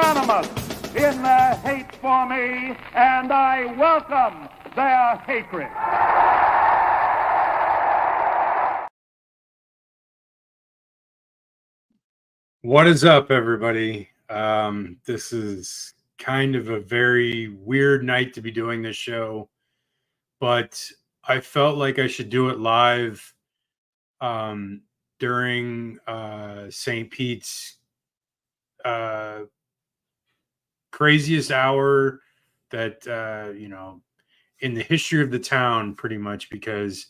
unanimous in their hate for me, and I welcome their hatred. What is up, everybody? This is kind of a very weird night to be doing this show, but I felt like I should do it live during St. Pete's craziest hour that, in the history of the town, pretty much, because,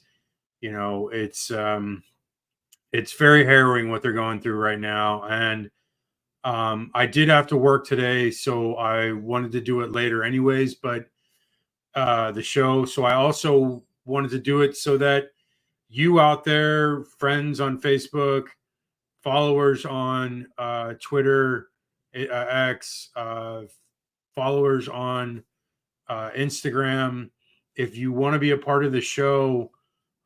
it's very harrowing what they're going through right now. And I did have to work today, so I wanted to do it later anyways, but the show. So I also wanted to do it so that you out there, friends on Facebook, followers on Twitter, X, followers on Instagram, if you want to be a part of the show,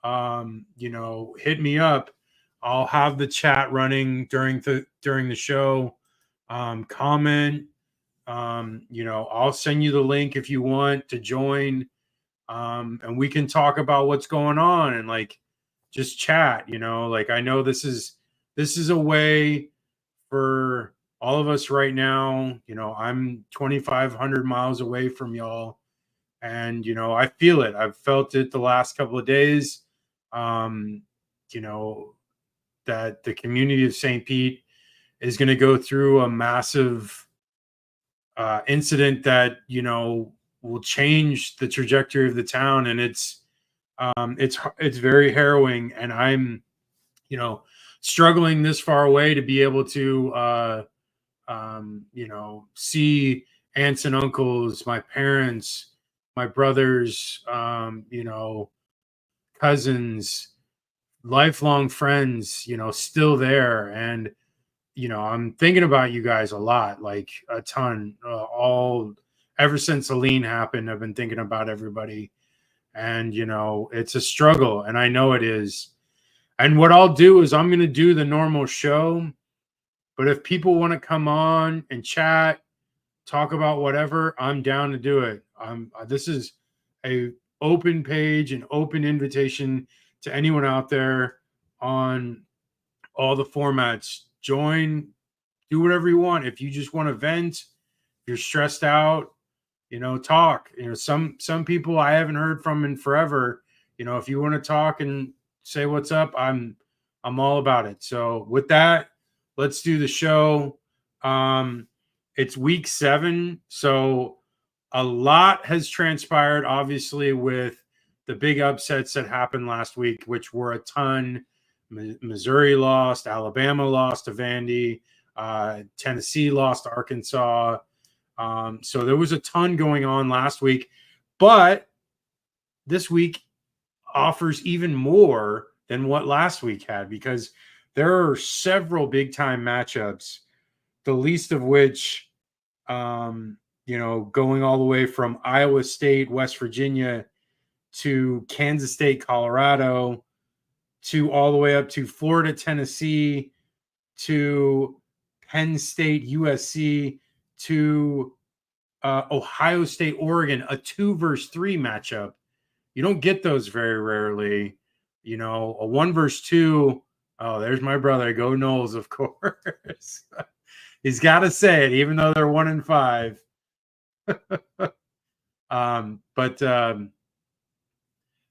hit me up. I'll have the chat running during the show. Comment. I'll send you the link if you want to join. And we can talk about what's going on and like just chat. Like I know this is a way for all of us right now. I'm 2,500 miles away from y'all, and I feel it. I've felt it the last couple of days. Um, that the community of St. Pete is going to go through a massive incident that will change the trajectory of the town, and it's very harrowing. And I'm struggling this far away to be able to see aunts and uncles, my parents, my brothers, cousins, lifelong friends, still there. And I'm thinking about you guys a lot, like a ton. All ever since Aline happened, I've been thinking about everybody, and it's a struggle, and I know it is. And what I'll do is I'm going to do the normal show, but if people want to come on and chat, talk about whatever, I'm down to do it. This is a open page, an open invitation to anyone out there on all the formats. Join, do whatever you want. If you just want to vent, you're stressed out, talk. Some people I haven't heard from in forever. If you want to talk and say what's up, I'm all about it. So with that, let's do the show. It's week 7, so a lot has transpired, obviously, with the big upsets that happened last week, which were a ton. Missouri lost, Alabama lost to Vandy, Tennessee lost to Arkansas. So there was a ton going on last week, but this week offers even more than what last week had, because there are several big time matchups, the least of which, going all the way from Iowa State, West Virginia to Kansas State, Colorado, to all the way up to Florida, Tennessee, to Penn State, USC, to Ohio State, Oregon, a 2-versus-3 matchup. You don't get those very rarely. A 1-versus-2. Oh, there's my brother. Go Noles, of course. He's got to say it, even though they're 1-5.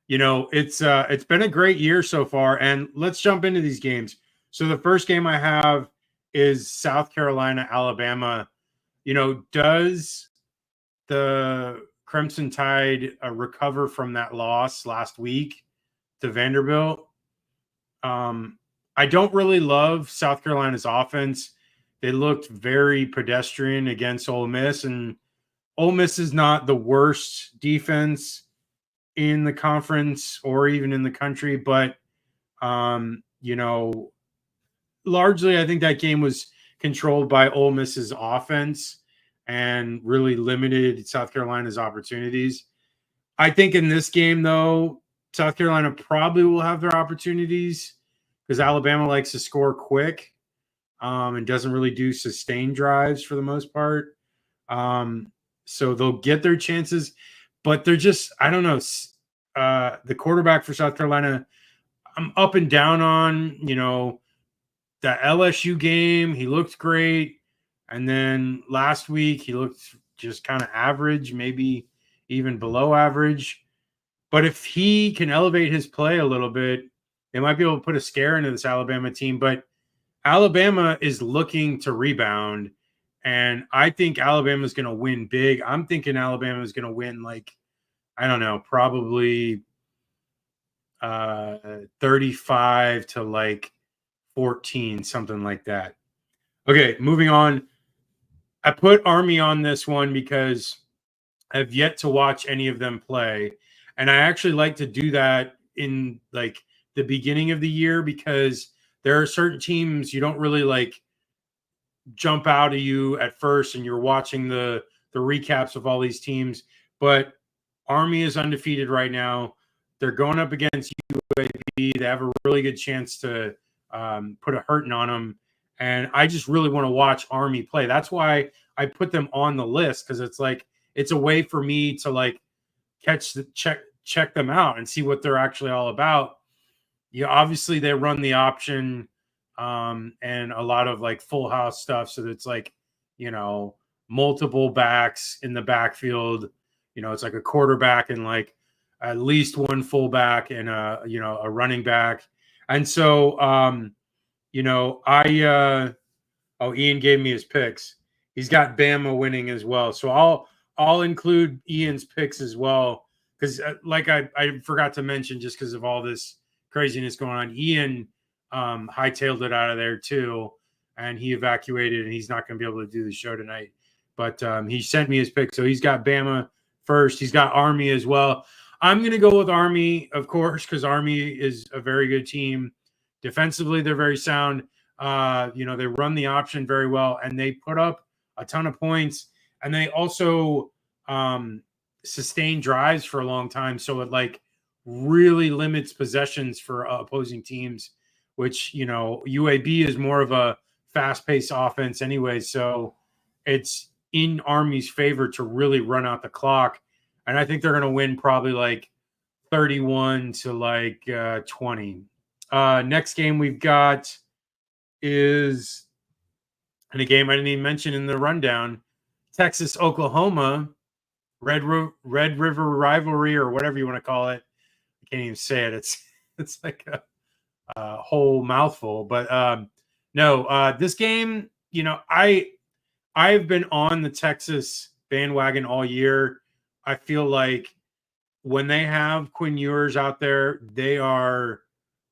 It's been a great year so far, and let's jump into these games. So the first game I have is South Carolina, Alabama. Does the Crimson Tide recover from that loss last week to Vanderbilt? I don't really love South Carolina's offense. They looked very pedestrian against Ole Miss, and Ole Miss is not the worst defense in the conference or even in the country, but largely I think that game was controlled by Ole Miss's offense and really limited South Carolina's opportunities. I think in this game, though, South Carolina probably will have their opportunities because Alabama likes to score quick. and doesn't really do sustained drives for the most part. So they'll get their chances, but they're just, I don't know. The quarterback for South Carolina, I'm up and down on, the LSU game. He looked great. And then last week, he looked just kind of average, maybe even below average. But if he can elevate his play a little bit, they might be able to put a scare into this Alabama team. But Alabama is looking to rebound, and I think Alabama is going to win big. I'm thinking Alabama is going to win, like, I don't know, probably 35 to like 14, something like that. Okay, moving on. I put Army on this one because I've yet to watch any of them play. And I actually like to do that in like the beginning of the year because there are certain teams you don't really like jump out at you at first and you're watching the recaps of all these teams. But Army is undefeated right now. They're going up against UAB. They have a really good chance to put a hurting on them. And I just really want to watch Army play. That's why I put them on the list, because it's like it's a way for me to like check them out and see what they're actually all about. Obviously they run the option and a lot of like full house stuff. So it's like, multiple backs in the backfield. It's like a quarterback and like at least one fullback and a running back. And so, Ian gave me his picks. He's got Bama winning as well. So I'll include Ian's picks as well. Because like I forgot to mention, just because of all this craziness going on, Ian hightailed it out of there too. And he evacuated and he's not going to be able to do the show tonight. But he sent me his pick. So he's got Bama first. He's got Army as well. I'm going to go with Army, of course, because Army is a very good team. Defensively, they're very sound. They run the option very well, and they put up a ton of points. And they also sustain drives for a long time. So it like really limits possessions for opposing teams, which, UAB is more of a fast-paced offense anyway. So it's in Army's favor to really run out the clock. And I think they're going to win probably like 31 to like 20. Next game we've got is, and a game I didn't even mention in the rundown, Texas, Oklahoma, Red River rivalry, or whatever you want to call it. I can't even say it. It's like a whole mouthful. But this game, I've been on the Texas bandwagon all year. I feel like when they have Quinn Ewers out there, they are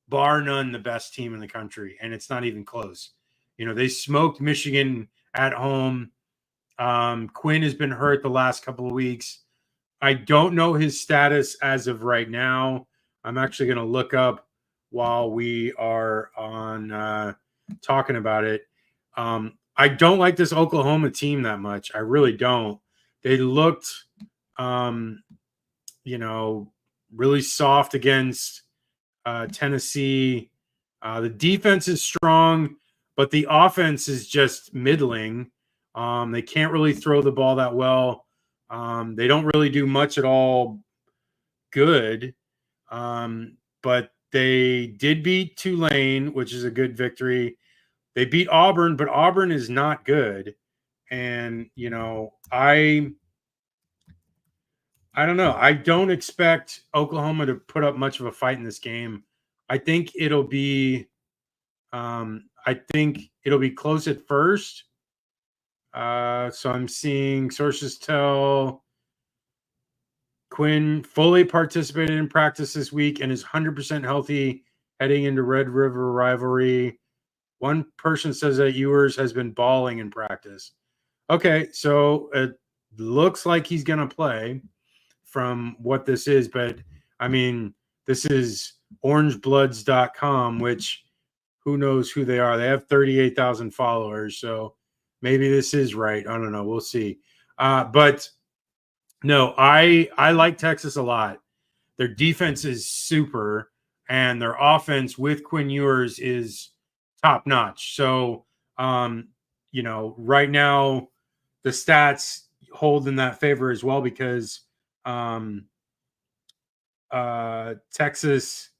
bar none the best team in the country, and it's not even close. They smoked Michigan at home. Quinn has been hurt the last couple of weeks. I don't know his status as of right now. I'm actually going to look up while we are on talking about it. I don't like this Oklahoma team that much. I really don't. They looked really soft against Tennessee. The defense is strong, but the offense is just middling. They can't really throw the ball that well. They don't really do much at all good. But they did beat Tulane, which is a good victory. They beat Auburn, but Auburn is not good. And, I don't know. I don't expect Oklahoma to put up much of a fight in this game. I think it'll be close at first. So I'm seeing sources tell Quinn fully participated in practice this week and is 100% healthy heading into Red River rivalry. One person says that Ewers has been balling in practice. Okay, so it looks like he's going to play from what this is, but I mean, this is orangebloods.com, which who knows who they are. They have 38,000 followers, so maybe this is right. I don't know. We'll see. But no, I like Texas a lot. Their defense is super, and their offense with Quinn Ewers is top notch. So Right now the stats hold in that favor as well because Texas,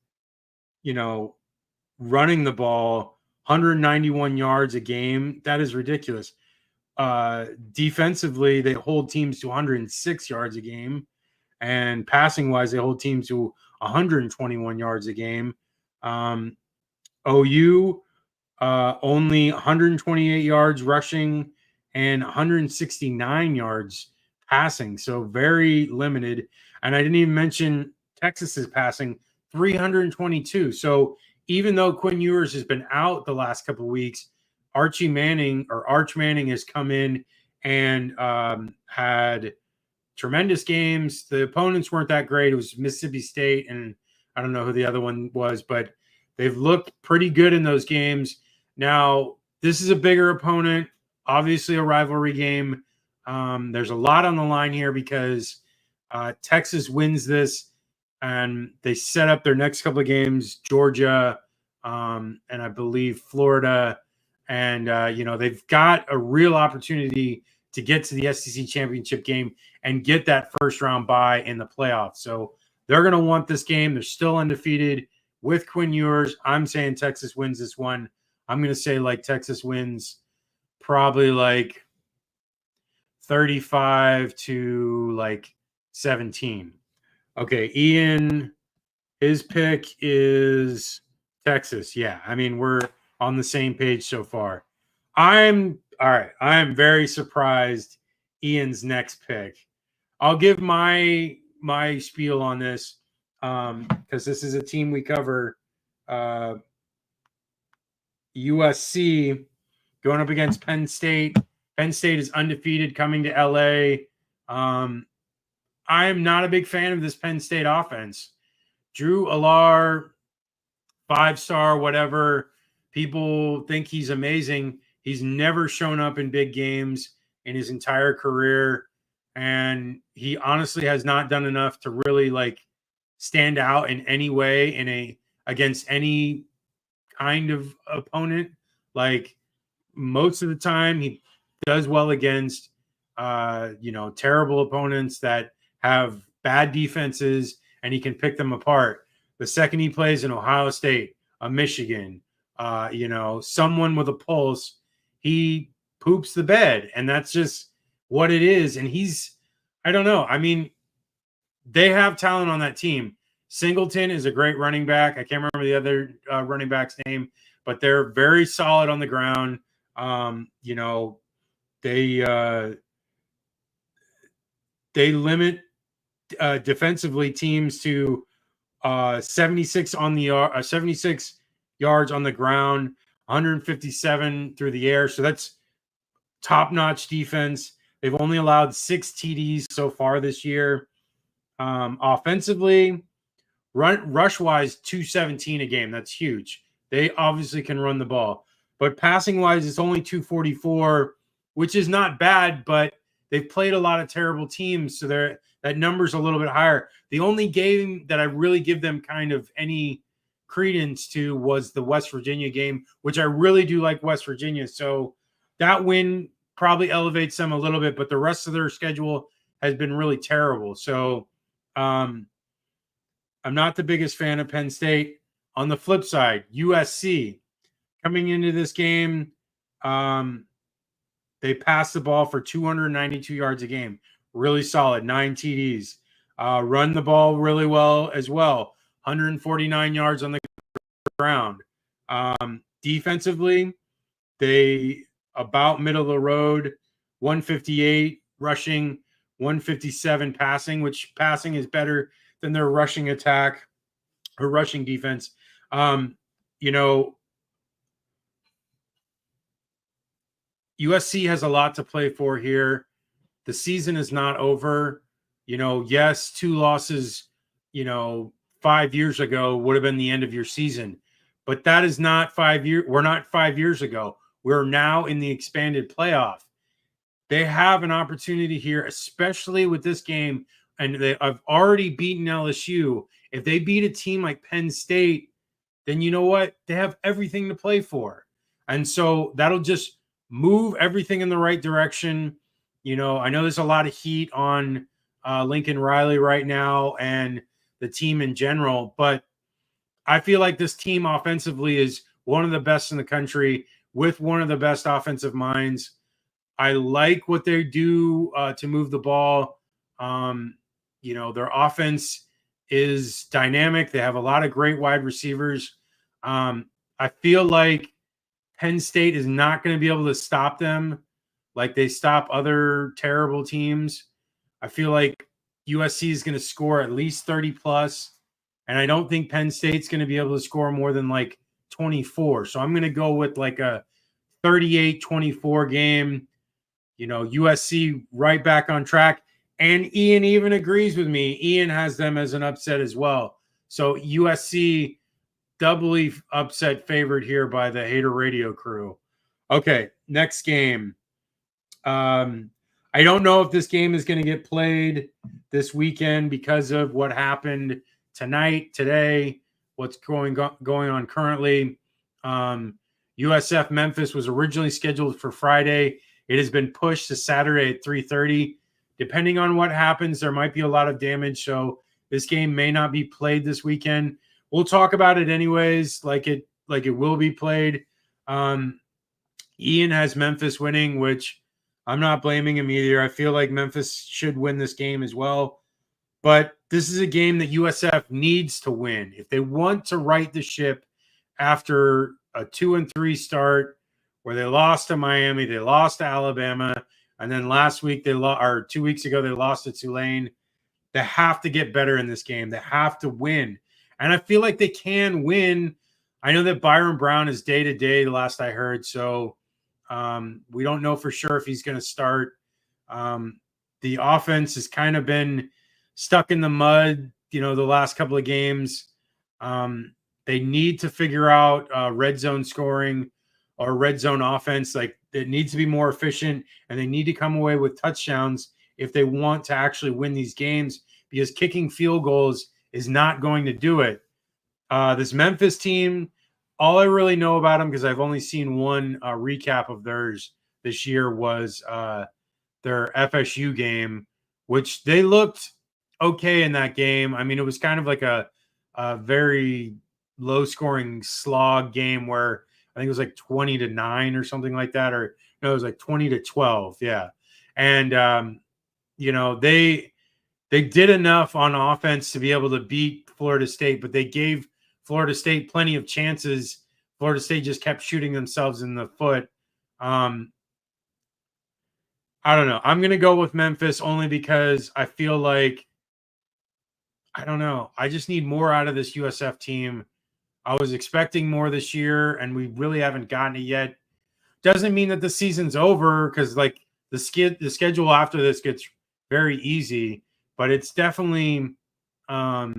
running the ball 191 yards a game, that is ridiculous. Defensively, they hold teams to 106 yards a game, and passing wise, they hold teams to 121 yards a game. OU only 128 yards rushing and 169 yards passing, so very limited. And I didn't even mention Texas's passing 322. So even though Quinn Ewers has been out the last couple of weeks, Arch Manning has come in and had tremendous games. The opponents weren't that great. It was Mississippi State, and I don't know who the other one was, but they've looked pretty good in those games. Now, this is a bigger opponent, obviously a rivalry game. There's a lot on the line here because Texas wins this, and they set up their next couple of games, Georgia, and I believe Florida. And, they've got a real opportunity to get to the SEC championship game and get that first round bye in the playoffs. So they're going to want this game. They're still undefeated with Quinn Ewers. I'm saying Texas wins this one. I'm going to say Texas wins probably 35 to 17. Okay, Ian, his pick is Texas. Yeah, I mean, we're on the same page so far. I'm very surprised Ian's next pick. I'll give my spiel on this because this is a team we cover. USC going up against Penn State. Penn State is undefeated coming to LA. I am not a big fan of this Penn State offense. Drew Allar, 5-star, whatever. People think he's amazing. He's never shown up in big games in his entire career. And he honestly has not done enough to really stand out in any way against any kind of opponent. Most of the time he does well against terrible opponents that have bad defenses, and he can pick them apart. The second he plays in Ohio State, a Michigan, someone with a pulse, he poops the bed, and that's just what it is. And I don't know. I mean, they have talent on that team. Singleton is a great running back. I can't remember the other running back's name, but they're very solid on the ground. They limit defensively teams to 76 yards on the ground, 157 through the air. So that's top-notch defense. They've only allowed 6 TDs so far this year. Offensively, rush-wise, 217 a game. That's huge. They obviously can run the ball. But passing-wise, it's only 244, which is not bad, but they've played a lot of terrible teams, so that number's a little bit higher. The only game that I really give them kind of any credence to was the West Virginia game, which I really do like West Virginia. So that win probably elevates them a little bit, but the rest of their schedule has been really terrible. So I'm not the biggest fan of Penn State. On the flip side, USC coming into this game, they passed the ball for 292 yards a game. Really solid, 9 TDs. Run the ball really well as well. 149 yards on the ground. Defensively, they about middle of the road, 158 rushing, 157 passing, which passing is better than their rushing attack or rushing defense. USC has a lot to play for here. The season is not over. Yes, 2 losses, 5 years ago would have been the end of your season. But that is not 5 years. We're not 5 years ago. We're now in the expanded playoff. They have an opportunity here, especially with this game. And I've already beaten LSU. If they beat a team like Penn State, then you know what? They have everything to play for. And so that'll just move everything in the right direction. I know there's a lot of heat on Lincoln Riley right now and the team in general, but I feel like this team offensively is one of the best in the country with one of the best offensive minds. I like what they do to move the ball. Their offense is dynamic. They have a lot of great wide receivers. I feel like Penn State is not going to be able to stop them like they stop other terrible teams. I feel like USC is going to score at least 30 plus, and I don't think Penn State's going to be able to score more than like 24. So I'm going to go with like a 38-24 game. USC right back on track. And Ian even agrees with me. Ian has them as an upset as well. So USC doubly upset favored here by the Hater Radio crew. Okay, next game. I don't know if this game is going to get played this weekend because of what happened today, what's going on currently. USF Memphis was originally scheduled for Friday. It has been pushed to Saturday at 3:30. Depending on what happens, there might be a lot of damage, so this game may not be played this weekend. We'll talk about it anyways, like it will be played. Ian has Memphis winning, which I'm not blaming him either. I feel like Memphis should win this game as well. But this is a game that USF needs to win. If they want to right the ship after a 2-3 start where they lost to Miami, they lost to Alabama, and then last week or 2 weeks ago they lost to Tulane. They have to get better in this game. They have to win. And I feel like they can win. I know that Byron Brown is day-to-day, the last I heard, so we don't know for sure if he's going to start. The offense has kind of been stuck in the mud, the last couple of games. They need to figure out red zone scoring or red zone offense. Like, it needs to be more efficient, and they need to come away with touchdowns if they want to actually win these games, because kicking field goals is not going to do it. This Memphis team, all I really know about them, because I've only seen one recap of theirs this year, was their FSU game, which they looked okay in that game. I mean, it was kind of like a very low-scoring slog game where I think it was like 20-9 or something like that, or no, it was like 20-12, yeah. And they did enough on offense to be able to beat Florida State, but they gave Florida State plenty of chances. Florida State just kept shooting themselves in the foot. I don't know. I'm going to go with Memphis only because I feel like, I don't know, I just need more out of this USF team. I was expecting more this year, and we really haven't gotten it yet. Doesn't mean that the season's over, because like the schedule after this gets very easy, but it's definitely not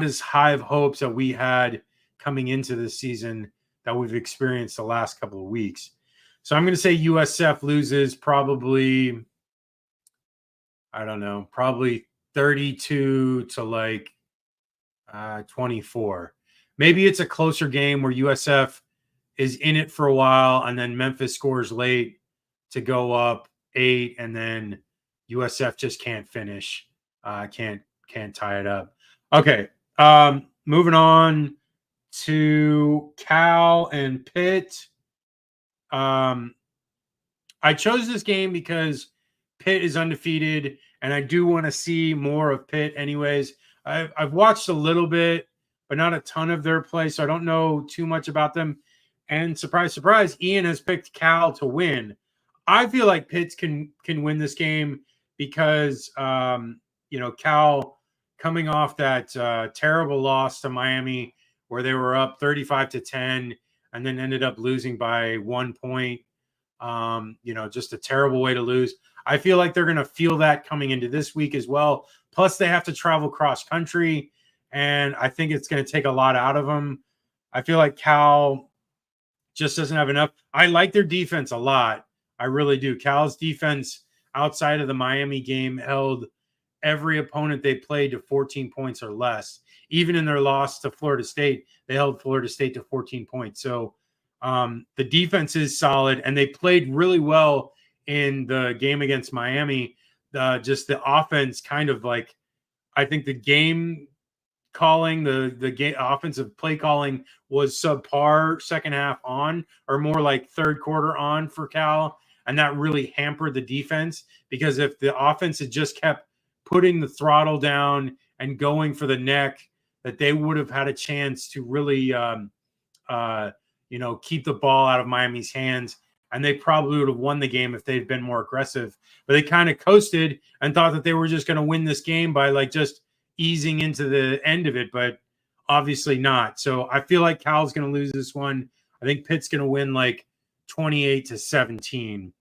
as high of hopes that we had coming into this season that we've experienced the last couple of weeks. So I'm going to say USF loses probably, I don't know, probably 32 to like 24. Maybe it's a closer game where USF is in it for a while, and then Memphis scores late to go up 8, and then USF just can't finish, can't tie it up. Okay, moving on to Cal and Pitt. I chose this game because Pitt is undefeated, and I do want to see more of Pitt anyways. I've watched a little bit, but not a ton of their play, so I don't know too much about them. And surprise, surprise, Ian has picked Cal to win. I feel like Pitt can win this game because, Cal coming off that terrible loss to Miami where they were up 35-10 and then ended up losing by 1 point. Just a terrible way to lose. I feel like they're going to feel that coming into this week as well. Plus, they have to travel cross country, and I think it's going to take a lot out of them. I feel like Cal just doesn't have enough. I like their defense a lot. I really do. Cal's defense outside of the Miami game held every opponent they played to 14 points or less. Even in their loss to Florida State, they held Florida State to 14 points. So The defense is solid, and they played really well in the game against Miami. Just the offense kind of like, I think the game calling, the game offensive play calling was subpar second half on, or more like third quarter on for Cal, and that really hampered the defense, because if the offense had just kept putting the throttle down and going for the neck, that they would have had a chance to really keep the ball out of Miami's hands, and they probably would have won the game if they'd been more aggressive. But they kind of coasted and thought that they were just going to win this game by like just easing into the end of it, but obviously not. So I feel like Cal's going to lose this one. I think Pitt's going to win like 28-17.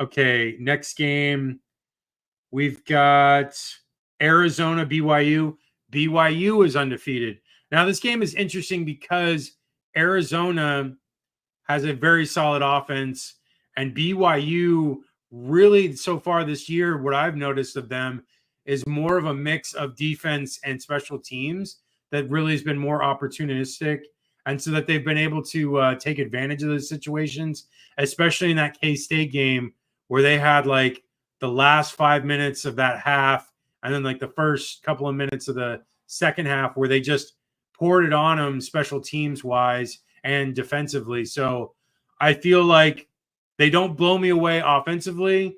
Okay, next game we've got Arizona BYU. BYU is undefeated. Now this game is interesting because Arizona has a very solid offense, and BYU really so far this year, what I've noticed of them is more of a mix of defense and special teams that really has been more opportunistic. And so that they've been able to take advantage of those situations, especially in that K-State game where they had like the last 5 minutes of that half and then like the first couple of minutes of the second half where they just poured it on them special teams wise and defensively. So I feel like they don't blow me away offensively,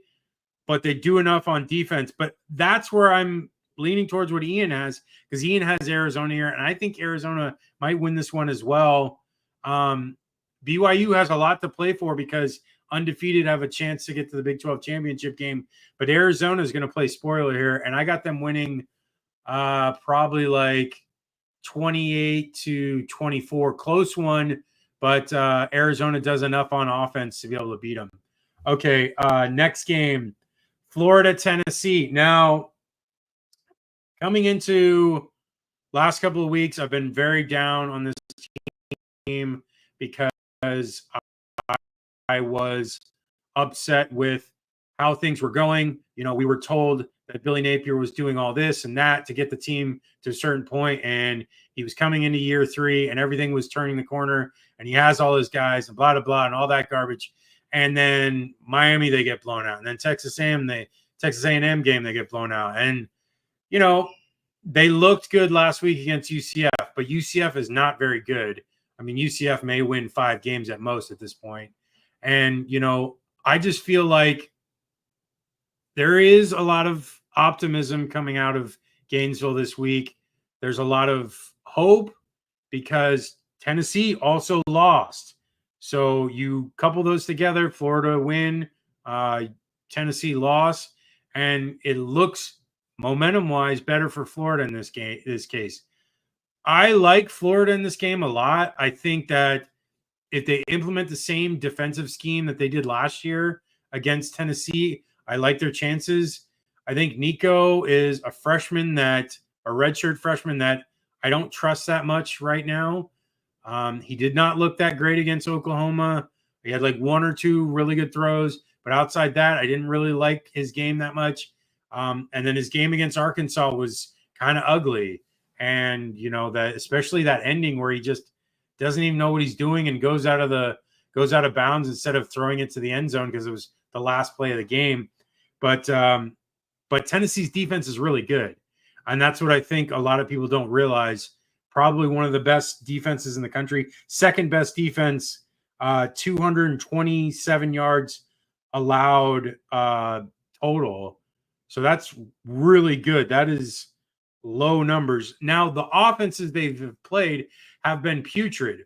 but they do enough on defense. But that's where I'm leaning towards what Ian has, because Ian has Arizona here, and I think Arizona might win this one as well. BYU has a lot to play for because undefeated have a chance to get to the Big 12 championship game, but Arizona is going to play spoiler here, and I got them winning probably like 28-24, close one, but Arizona does enough on offense to be able to beat them. Okay, next game, Florida, Tennessee. Now, coming into last couple of weeks, I've been very down on this team because I was upset with how things were going. You know, we were told that Billy Napier was doing all this and that to get the team to a certain point, and he was coming into year 3 and everything was turning the corner, and he has all his guys and blah, blah, blah, and all that garbage. And then Miami, they get blown out. And then Texas A&M game, they get blown out. And, you know, they looked good last week against UCF, but UCF is not very good. I mean, UCF may win 5 games at most at this point. And, you know, I just feel like there is a lot of optimism coming out of Gainesville this week. There's a lot of hope because Tennessee also lost. So you couple those together, Florida win, Tennessee loss, and it looks momentum-wise better for Florida in this case. I like Florida in this game a lot. I think that if they implement the same defensive scheme that they did last year against Tennessee, I like their chances. I think Nico is a redshirt freshman that I don't trust that much right now. He did not look that great against Oklahoma. He had like 1 or 2 really good throws, but outside that, I didn't really like his game that much. And then his game against Arkansas was kind of ugly. And, you know, that especially that ending where he just doesn't even know what he's doing and goes out of bounds instead of throwing it to the end zone because it was the last play of the game. But Tennessee's defense is really good. And that's what I think a lot of people don't realize. Probably one of the best defenses in the country. Second best defense, 227 yards allowed total. So that's really good. That is low numbers. Now, the offenses they've played have been putrid.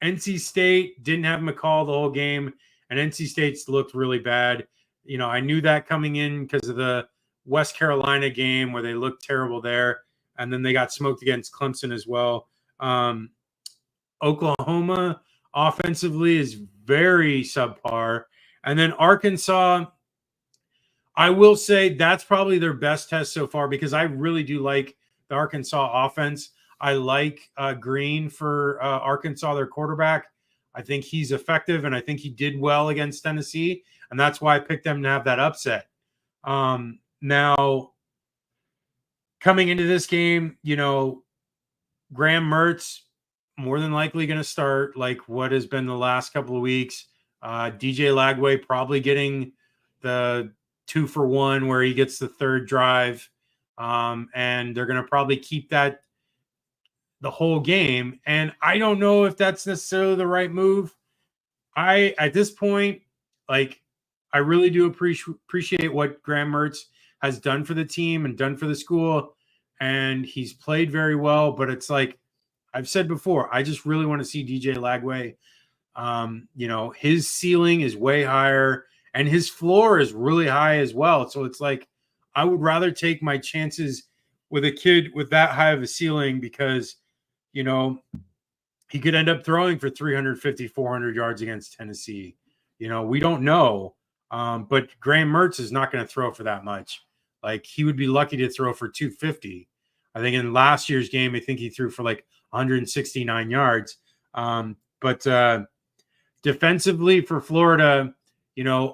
NC State didn't have McCall the whole game, and NC State's looked really bad. You know, I knew that coming in because of the West Carolina game where they looked terrible there, and then they got smoked against Clemson as well. Oklahoma offensively is very subpar. And then Arkansas, I will say that's probably their best test so far because I really do like the Arkansas offense. I like Green for Arkansas, their quarterback. I think he's effective, and I think he did well against Tennessee, and that's why I picked them to have that upset. Now, coming into this game, you know, Graham Mertz, more than likely going to start like what has been the last couple of weeks. DJ Lagway probably getting the 2-for-1 where he gets the third drive. And they're going to probably keep that the whole game. And I don't know if that's necessarily the right move. At this point, like, I really do appreciate what Graham Mertz has done for the team and done for the school. And he's played very well, but it's like I've said before, I just really want to see DJ Lagway. His ceiling is way higher and his floor is really high as well. So it's like I would rather take my chances with a kid with that high of a ceiling because, he could end up throwing for 350, 400 yards against Tennessee. We don't know. But Graham Mertz is not going to throw for that much. Like, he would be lucky to throw for 250. I think in last year's game, I think he threw for like 169 yards. But defensively for Florida,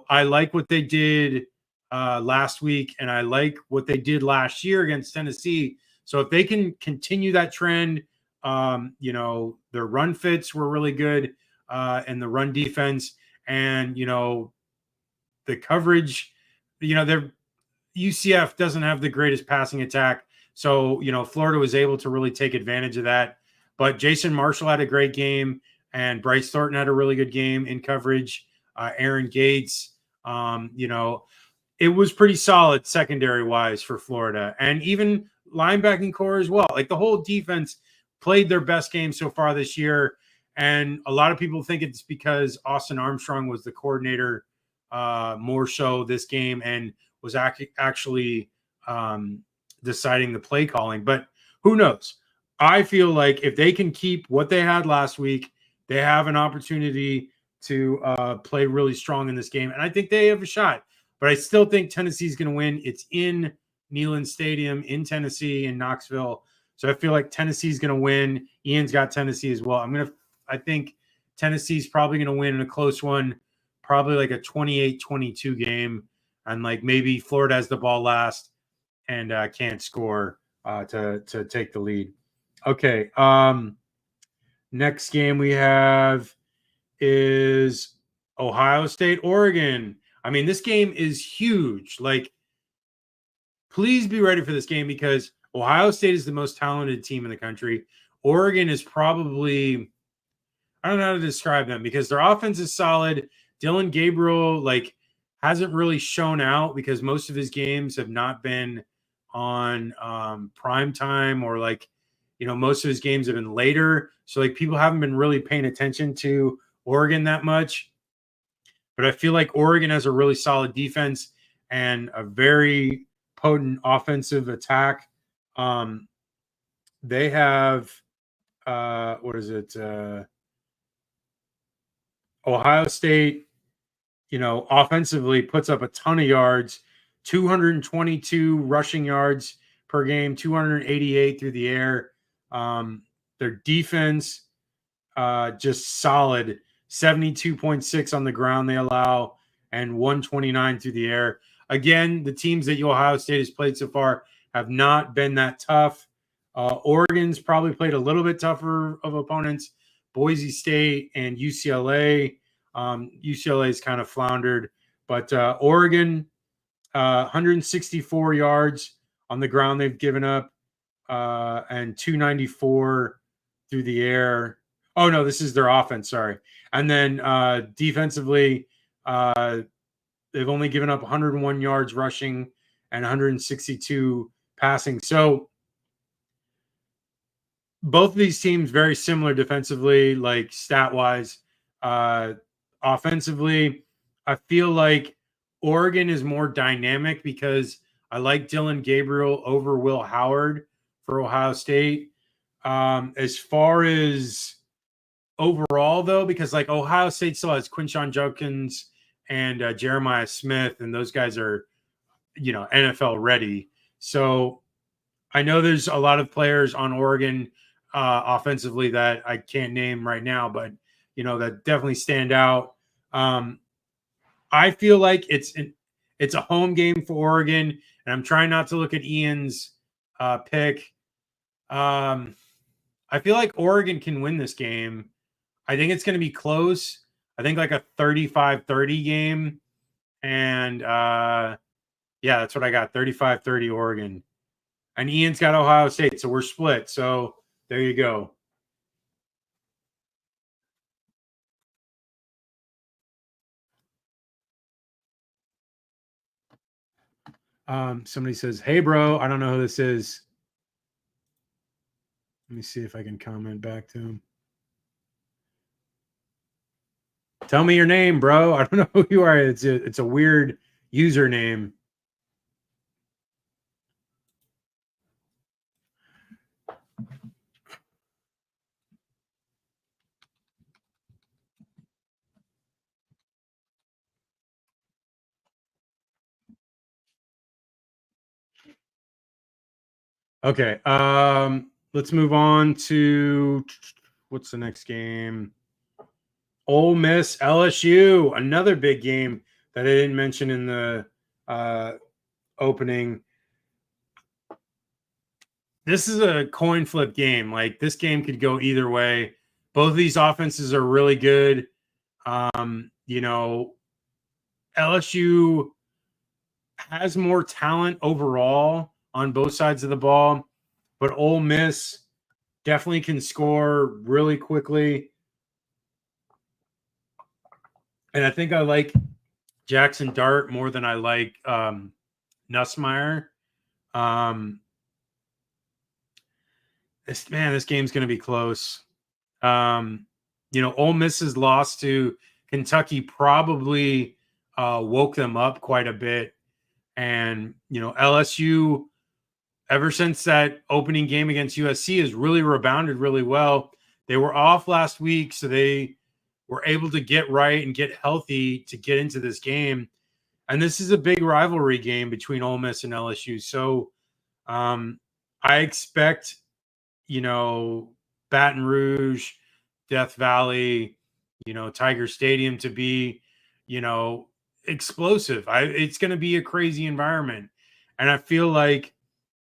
I like what they did last week, and I like what they did last year against Tennessee. So if they can continue that trend, their run fits were really good, and the run defense, and the coverage, their UCF doesn't have the greatest passing attack. So, Florida was able to really take advantage of that. But Jason Marshall had a great game, and Bryce Thornton had a really good game in coverage. Aaron Gates, it was pretty solid secondary wise for Florida, and even linebacking core as well. Like, the whole defense played their best game so far this year. And a lot of people think it's because Austin Armstrong was the coordinator more so this game and was actually deciding the play calling. But who knows? I feel like if they can keep what they had last week, they have an opportunity to play really strong in this game. And I think they have a shot. But I still think Tennessee's going to win. It's in Neyland Stadium in Tennessee, in Knoxville. So I feel like Tennessee's going to win. Ian's got Tennessee as well. I think Tennessee's probably going to win in a close one, probably like a 28-22 game. And like maybe Florida has the ball last and can't score to take the lead. Okay. Next game we have is Ohio State, Oregon. I mean, this game is huge. Like, please be ready for this game because Ohio State is the most talented team in the country. Oregon is probably, I don't know how to describe them because their offense is solid. Dylan Gabriel, hasn't really shown out because most of his games have not been on prime time or most of his games have been later. So people haven't been really paying attention to Oregon that much. But I feel like Oregon has a really solid defense and a very potent offensive attack. They have Ohio State, offensively puts up a ton of yards, 222 rushing yards per game, 288 through the air. Their defense, just solid, 72.6 on the ground they allow, and 129 through the air. Again, the teams that Ohio State has played so far have not been that tough. Oregon's probably played a little bit tougher of opponents. Boise State and UCLA. UCLA's kind of floundered. But Oregon, 164 yards on the ground they've given up, and 294 through the air. Oh, no, this is their offense, sorry. And then defensively, they've only given up 101 yards rushing and 162 passing. So both of these teams very similar defensively, stat-wise. Offensively, I feel like Oregon is more dynamic because I like Dylan Gabriel over Will Howard for Ohio State. As far as overall, though, because Ohio State still has Quinshon Judkins and Jeremiah Smith, and those guys are, NFL ready. So I know there's a lot of players on Oregon offensively that I can't name right now, but that definitely stand out. I feel like it's a home game for Oregon, and I'm trying not to look at Ian's pick. I I feel like Oregon can win this game. I think it's going to be close. I think like a 35-30 game. And yeah, that's what I got. 35-30 Oregon. And Ian's got Ohio State, so we're split. So there you go. Somebody says, "Hey, bro, I don't know who this is." Let me see if I can comment back to him. Tell me your name, bro. I don't know who you are. It's a weird username. Okay. Let's move on to what's the next game? Ole Miss LSU, another big game that I didn't mention in the opening. This is a coin flip game. Like this game could go either way. Both of these offenses are really good. You know, LSU has more talent overall on both sides of the ball, but Ole Miss definitely can score really quickly. And I think I like Jackson Dart more than I like Nussmeier. This game's going to be close. You know, Ole Miss's loss to Kentucky probably woke them up quite a bit. And, you know, LSU, ever since that opening game against USC, has really rebounded really well. They were off last week, so they were able to get right and get healthy to get into this game. And this is a big rivalry game between Ole Miss and LSU. So I expect, you know, Baton Rouge, Death Valley, you know, Tiger Stadium to be, you know, explosive. It's going to be a crazy environment. And I feel like,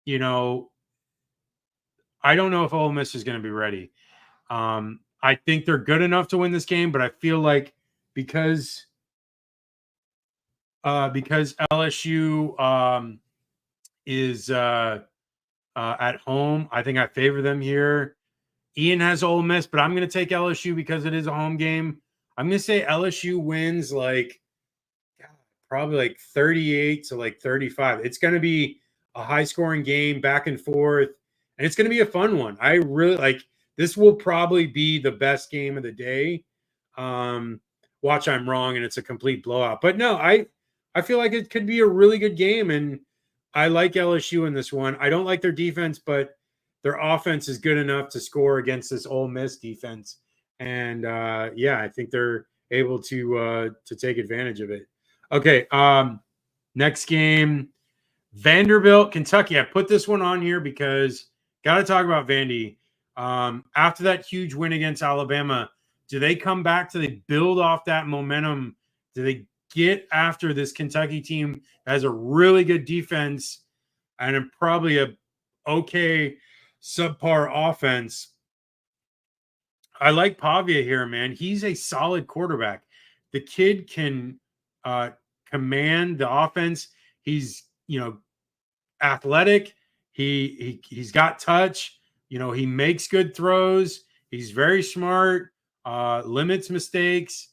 you know, I don't know if Ole Miss is going to be ready. I think they're good enough to win this game, but I feel like because LSU is at home, I think I favor them here. Ian has Ole Miss, but I'm going to take LSU because it is a home game. I'm going to say LSU wins like probably like 38 to like 35. It's going to be a high scoring game, back and forth, and it's going to be a fun one. I really like this. Will probably be the best game of the day. Watch, I'm wrong, and it's a complete blowout. But no, I feel like it could be a really good game, and I like LSU in this one. I don't like their defense, but their offense is good enough to score against this Ole Miss defense. And yeah, I think they're able to take advantage of it. Okay, next game, Vanderbilt, Kentucky. I put this one on here because got to talk about Vandy. After that huge win against Alabama, do they come back? Do they build off that momentum? Do they get after this Kentucky team that has a really good defense and probably a okay subpar offense? I like Pavia here, man. He's a solid quarterback. The kid can command the offense. He's, you know, athletic. He's got touch. You know, he makes good throws. He's very smart. Limits mistakes.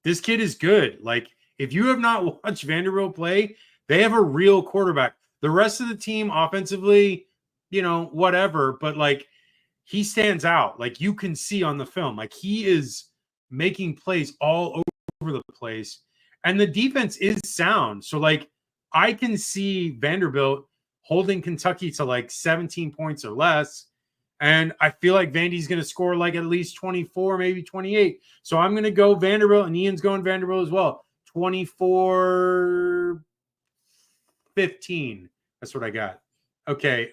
This kid is good. Like, if you have not watched Vanderbilt play, they have a real quarterback. The rest of the team offensively, you know, whatever, but like he stands out. Like you can see on the film, like he is making plays all over the place. And the defense is sound. So like I can see Vanderbilt holding Kentucky to like 17 points or less. And I feel like Vandy's going to score like at least 24, maybe 28. So I'm going to go Vanderbilt, and Ian's going Vanderbilt as well. 24-15. That's what I got. Okay.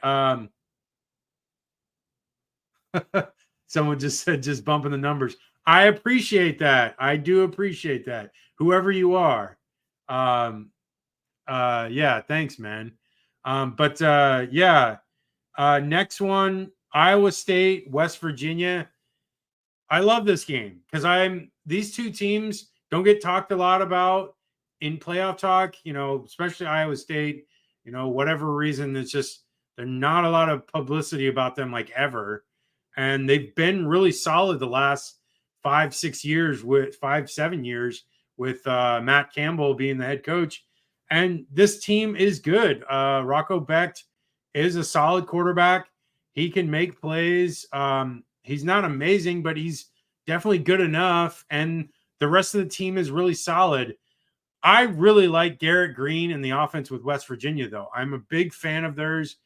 Someone just said just bumping the numbers. I appreciate that. I do appreciate that. Whoever you are. Yeah, thanks, man. But yeah. Next one. Iowa State, West Virginia. I love this game because these two teams don't get talked a lot about in playoff talk, especially Iowa State, whatever reason, it's just there's not a lot of publicity about them like ever. And they've been really solid the last 5-7 years with Matt Campbell being the head coach. And this team is good. Rocco Becht is a solid quarterback. He can make plays. He's not amazing, but he's definitely good enough. And the rest of the team is really solid. I really like Garrett Green and the offense with West Virginia, though. I'm a big fan of theirs.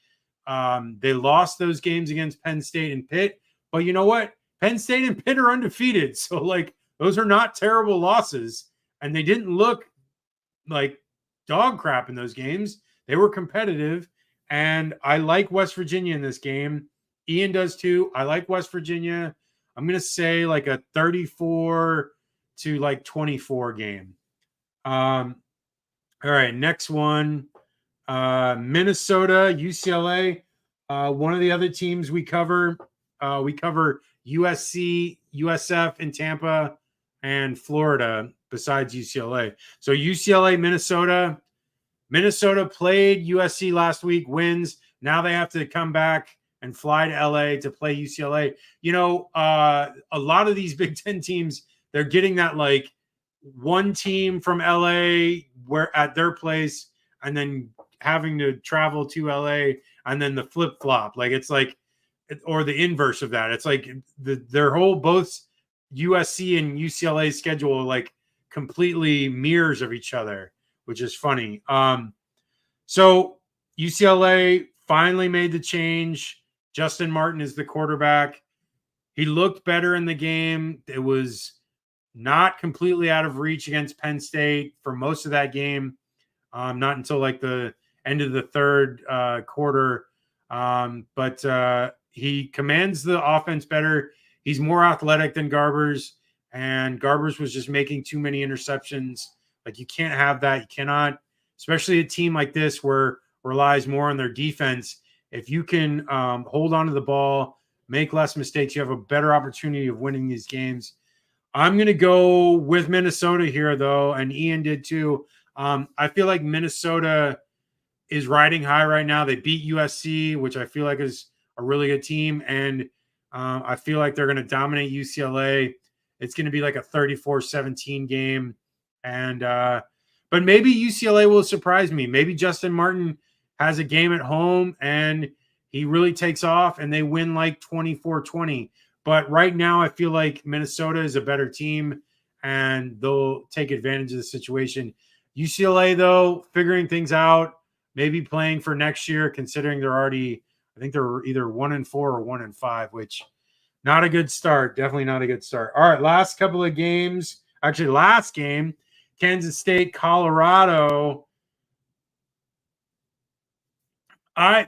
They lost those games against Penn State and Pitt, but you know what? Penn State and Pitt are undefeated. So, those are not terrible losses. And they didn't look like dog crap in those games. They were competitive. And I like West Virginia in this game. Ian does too. I like West Virginia. I'm going to say like a 34 to 24 game. All right, next one. Minnesota, UCLA. One of the other teams we cover USC, USF in Tampa, and Florida besides UCLA. So UCLA, Minnesota. Minnesota played USC last week, wins. Now they have to come back and fly to LA to play UCLA. A lot of these Big Ten teams, they're getting that one team from LA where at their place and then having to travel to LA and then the flip flop. Or the inverse of that. It's their whole both USC and UCLA schedule completely mirrors of each other, which is funny. So UCLA finally made the change. Justin Martin is the quarterback. He looked better in the game. It was not completely out of reach against Penn State for most of that game. Not until the end of the third quarter. But he commands the offense better. He's more athletic than Garbers, and Garbers was just making too many interceptions. You can't have that. You cannot, especially a team like this where relies more on their defense. If you can hold on to the ball, make less mistakes, you have a better opportunity of winning these games. I'm going to go with Minnesota here, though, and Ian did too. I feel like Minnesota is riding high right now. They beat USC, which I feel like is a really good team, and I feel like they're going to dominate UCLA. It's going to be a 34-17 game, and but maybe UCLA will surprise me. Maybe Justin Martin has a game at home and he really takes off and they win 24-20. But right now I feel like Minnesota is a better team and they'll take advantage of the situation. UCLA, though, figuring things out, maybe playing for next year, considering I think they're either 1-4 or 1-5, which not a good start. Definitely not a good start. All right, last couple of games. Actually, last game, Kansas State, Colorado. I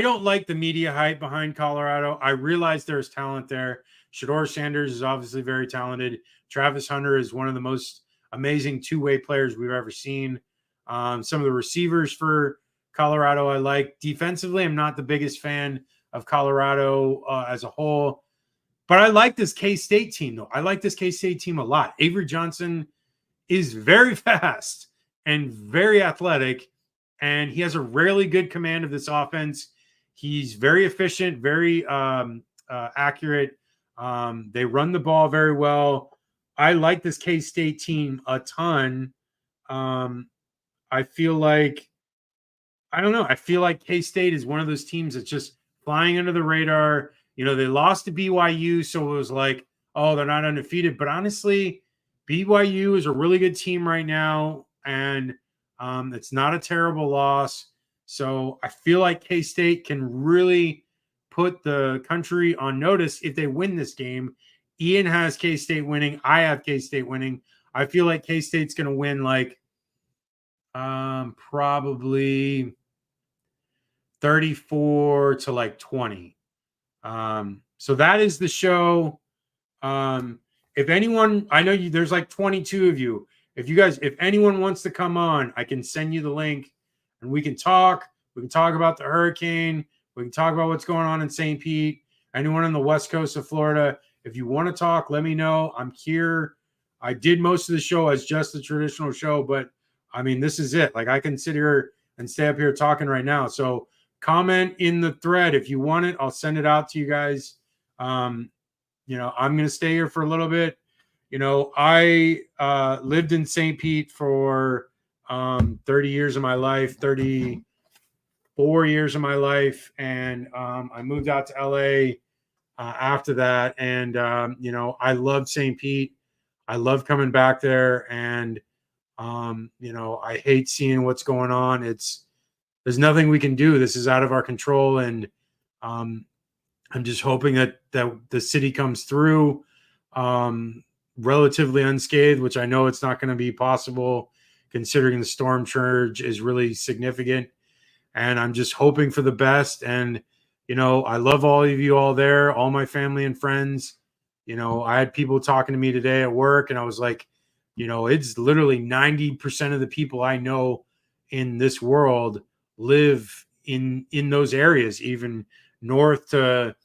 don't like the media hype behind Colorado. I realize there's talent there. Shedeur Sanders is obviously very talented. Travis Hunter is one of the most amazing two-way players we've ever seen. Some of the receivers for Colorado I like. Defensively, I'm not the biggest fan of Colorado as a whole. But I like this K-State team, though. I like this K-State team a lot. Avery Johnson is very fast and very athletic, and he has a really good command of this offense. He's very efficient, very accurate. They run the ball very well. I like this K-State team a ton. I feel like K-State is one of those teams that's just flying under the radar. They lost to BYU, so it was they're not undefeated. But honestly, BYU is a really good team right now, and it's not a terrible loss. So I feel like K-State can really put the country on notice if they win this game. Ian has K-State winning. I have K-State winning. I feel like K-State's going to win probably 34 to 20. So that is the show. If anyone, I know there's 22 of you. If anyone wants to come on, I can send you the link and we can talk. We can talk about the hurricane. We can talk about what's going on in St. Pete. anyone on the west coast of Florida, if you want to talk, let me know. I'm here. I did most of the show as just a traditional show, but I mean, this is it. Like, I can sit here and stay up here talking right now. So comment in the thread if you want it. I'll send it out to you guys. I'm going to stay here for a little bit. I lived in St. Pete for 30 years of my life, 34 years of my life. And I moved out to LA after that. And, I loved St. Pete. I love coming back there. And, I hate seeing what's going on. There's nothing we can do. This is out of our control. And I'm just hoping that the city comes through relatively unscathed, which I know it's not going to be possible considering the storm surge is really significant. And I'm just hoping for the best. And, I love all of you all there, all my family and friends. I had people talking to me today at work, and I was like, it's literally 90% of the people I know in this world live in those areas, even north to,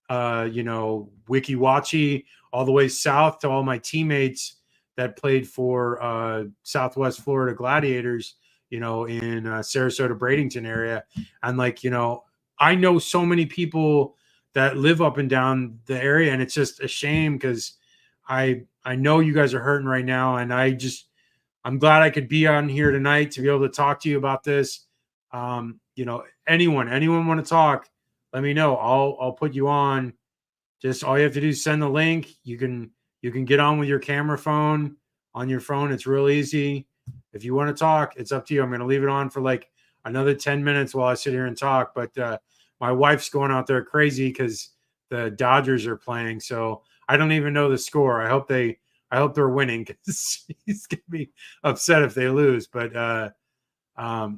Weeki Wachee, all the way south to all my teammates that played for Southwest Florida Gladiators, in Sarasota, Bradenton area. And I know so many people that live up and down the area, and it's just a shame because I know you guys are hurting right now, and I'm glad I could be on here tonight to be able to talk to you about this. Anyone want to talk, let me know. I'll put you on. Just all you have to do is send the link. You can get on with your camera phone on your phone. It's real easy. If you want to talk, it's up to you. I'm going to leave it on for like another 10 minutes while I sit here and talk. But my wife's going out there crazy because the Dodgers are playing. So I don't even know the score. I hope they're winning because she's going to be upset if they lose. But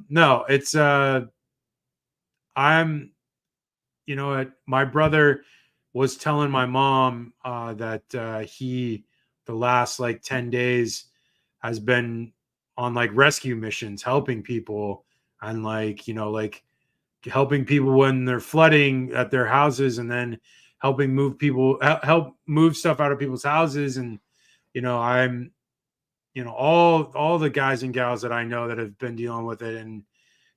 no, it's my brother was telling my mom that the last 10 days has been on rescue missions, helping people and helping people when they're flooding at their houses, and then helping help move stuff out of people's houses. And I'm all the guys and gals that I know that have been dealing with it, and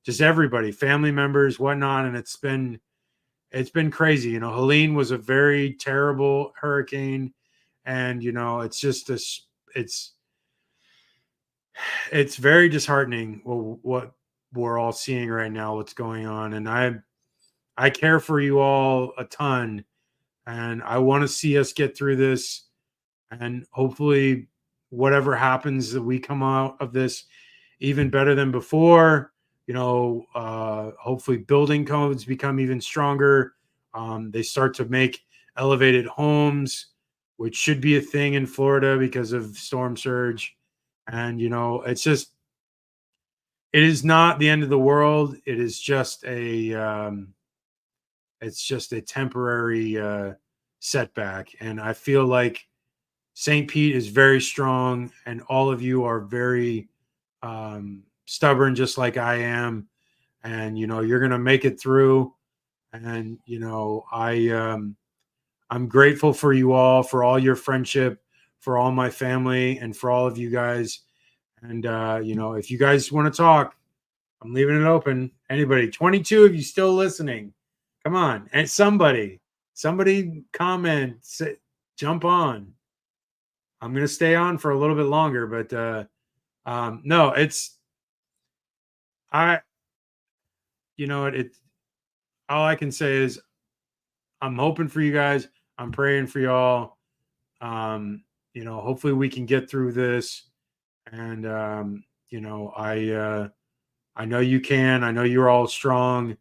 just everybody, family members, whatnot. And it's been crazy. Helene was a very terrible hurricane, and it's just it's very disheartening what we're all seeing right now, what's going on. And I care for you all a ton, and I want to see us get through this, and hopefully whatever happens that we come out of this even better than before. Hopefully building codes become even stronger. They start to make elevated homes, which should be a thing in Florida because of storm surge. And, it is not the end of the world. It is just it's just a temporary setback. And I feel like St. Pete is very strong, and all of you are very stubborn, just like I am. And, you're going to make it through. And, I'm grateful for you all, for all your friendship, for all my family, and for all of you guys. And, if you guys want to talk, I'm leaving it open. Anybody, 22 of you still listening, come on. And somebody comment, jump on. I'm going to stay on for a little bit longer, but no, all I can say is I'm hoping for you guys. I'm praying for y'all. Hopefully we can get through this. And, I know you can. I know you're all strong.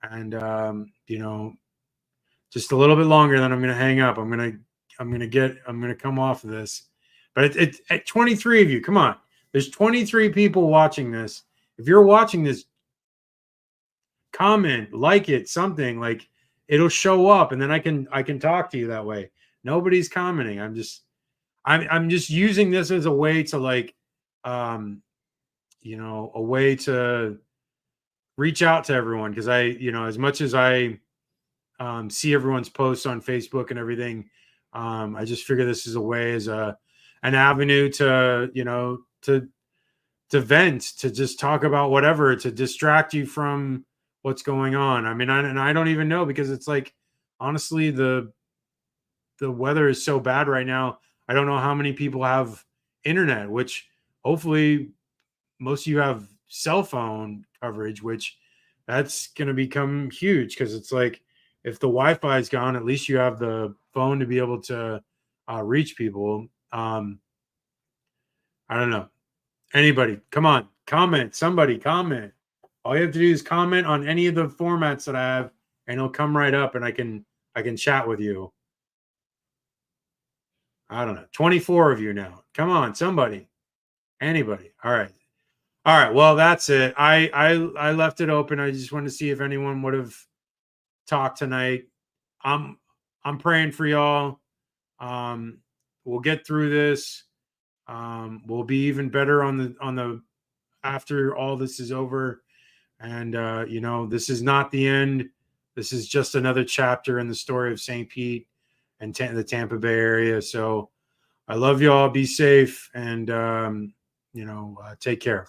And, just a little bit longer, then I'm going to hang up. I'm going to come off of this. But it's at 23 of you, come on. There's 23 people watching this. If you're watching this, comment, like it, something, it'll show up, and then I can talk to you that way. Nobody's commenting. I'm just using this as a way to a way to reach out to everyone, because as much as I see everyone's posts on Facebook and everything. I just figure this is a way, as an avenue to, to vent, to just talk about whatever, to distract you from what's going on. I mean, I don't even know, because it's like, honestly, the weather is so bad right now. I don't know how many people have internet, which hopefully most of you have cell phone coverage, which that's going to become huge, because it's like, if the Wi-Fi is gone, at least you have the phone to be able to reach people. I don't know. Anybody, come on, comment. Somebody comment. All you have to do is comment on any of the formats that I have, and it'll come right up, and I can chat with you. I don't know. 24 of you now. Come on, somebody. Anybody. All right. All right. Well, that's it. I left it open. I just wanted to see if anyone would have talked tonight. I'm praying for y'all. We'll get through this. We'll be even better on the after all this is over. And this is not the end. This is just another chapter in the story of St. Pete and the Tampa Bay area. So I love y'all. Be safe, and take care.